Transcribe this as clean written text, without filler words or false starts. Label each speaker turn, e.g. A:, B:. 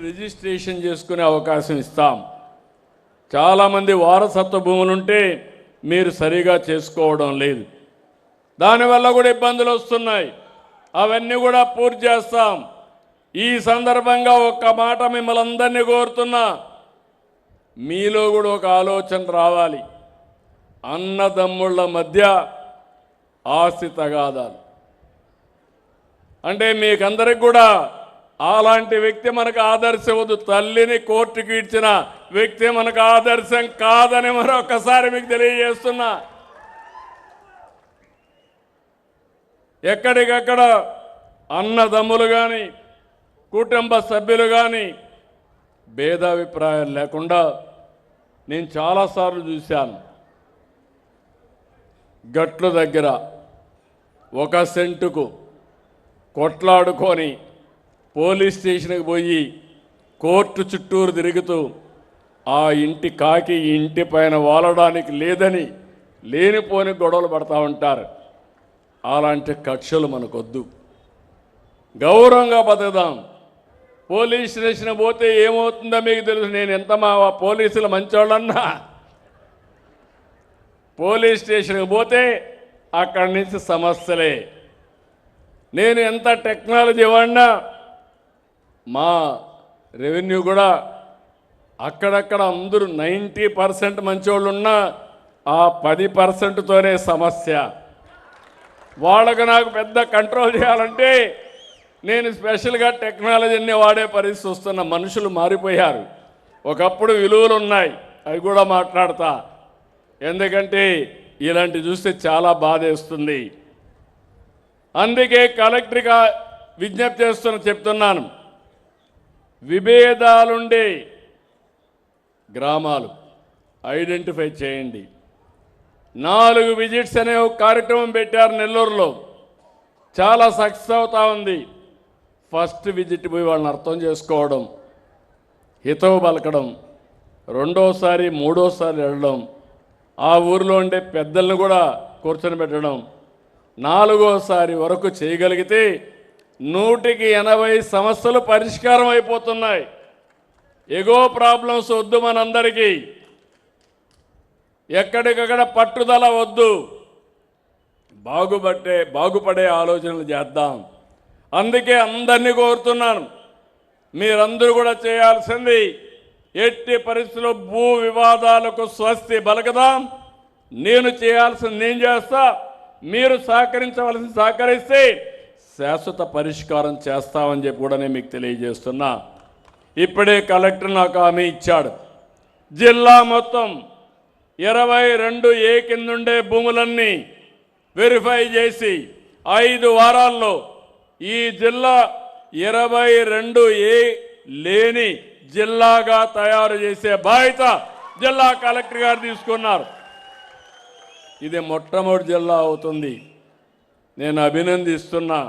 A: Registration చేసుకునే అవకాశం ఇస్తాం. చాలామంది వారసత్వ భూములుంటే మీరు సరిగా చేసుకోవడం లేదు, దానివల్ల కూడా ఇబ్బందులు వస్తున్నాయి. అవన్నీ కూడా పూర్తి చేస్తాం. ఈ సందర్భంగా ఒక్క మాట మిమ్మల్ని అందరినీ కోరుతున్నా, మీలో కూడా ఒక ఆలోచన రావాలి. అన్నదమ్ముళ్ళ మధ్య ఆస్తి తగాదాలు అంటే మీకందరికి కూడా అలాంటి వ్యక్తి మనకు ఆదర్శం వద్దు. తల్లిని కోర్టుకి ఇచ్చిన వ్యక్తి మనకు ఆదర్శం కాదని మరొకసారి మీకు తెలియజేస్తున్నా. ఎక్కడికక్కడ అన్నదమ్ములు కానీ కుటుంబ సభ్యులు కానీ భేదాభిప్రాయాలు లేకుండా నేను చాలాసార్లు చూశాను. గట్ల దగ్గర ఒక సెంటుకు కొట్లాడుకొని పోలీస్ స్టేషన్కి పోయి కోర్టు చుట్టూరు తిరుగుతూ ఆ ఇంటి కాకి ఇంటి పైన వాలడానికి లేదని లేనిపోని గొడవలు పడతా ఉంటారు. అలాంటి కక్షలు మనకొద్దు. గౌరవంగా బతుకుదాం. పోలీస్ స్టేషన్ పోతే ఏమవుతుందో మీకు తెలుసు. నేను ఎంత మా పోలీసులు మంచోళ్ళన్నా పోలీస్ స్టేషన్కి పోతే అక్కడి నుంచి సమస్యలే. నేను ఎంత టెక్నాలజీ వాడినా మా రెవెన్యూ కూడా అక్కడక్కడ అందరూ 90% మంచోళ్ళు ఉన్నా ఆ 10%తోనే సమస్య. వాళ్ళకు నాకు పెద్ద కంట్రోల్ చేయాలంటే నేను స్పెషల్గా టెక్నాలజీని వాడే పరిస్థితి వస్తున్న. మనుషులు మారిపోయారు. ఒకప్పుడు విలువలు ఉన్నాయి, అవి కూడా మాట్లాడతా. ఎందుకంటే ఇలాంటి చూస్తే చాలా బాధేస్తుంది. అందుకే కలెక్టర్గా విజ్ఞప్తి చెప్తున్నాను, విభేదాలుండే గ్రామాలు ఐడెంటిఫై చేయండి. 4 విజిట్స్ అనే ఒక కార్యక్రమం పెట్టారు నెల్లూరులో, చాలా సక్సెస్ అవుతా ఉంది. ఫస్ట్ విజిట్ పోయి వాళ్ళని అర్థం చేసుకోవడం, హితవు పలకడం, రెండోసారి మూడోసారి వెళ్ళడం, ఆ ఊరిలో ఉండే పెద్దలను కూడా కూర్చొని పెట్టడం, 4వసారి వరకు చేయగలిగితే 180 సమస్యలు పరిష్కారం అయిపోతున్నాయి. ఎగో ప్రాబ్లమ్స్ వద్దు మనందరికీ, ఎక్కడికక్కడ పట్టుదల వద్దు, బాగుపడే ఆలోచనలు చేద్దాం. అందుకే అందరినీ కోరుతున్నాను, మీరందరూ కూడా చేయాల్సింది ఎట్టి పరిస్థితుల్లో భూ వివాదాలకు స్వస్తి పలకదాం. నేను చేయాల్సింది నేను చేస్తా, మీరు సహకరించవలసింది సహకరిస్తే శాశ్వత పరిష్కారం చేస్తామని చెప్పి కూడా నేను మీకు తెలియజేస్తున్నా. ఇప్పుడే కలెక్టర్ నాకు హామీ ఇచ్చాడు. జిల్లా మొత్తం 22A కిందుండే భూములన్నీ వెరిఫై చేసి 5 వారాల్లో ఈ జిల్లా 22A లేని జిల్లాగా తయారు చేసే బాధ్యత జిల్లా కలెక్టర్ గారు తీసుకున్నారు. ఇది మొట్టమొదటి జిల్లా అవుతుంది. నేను అభినందిస్తున్నా.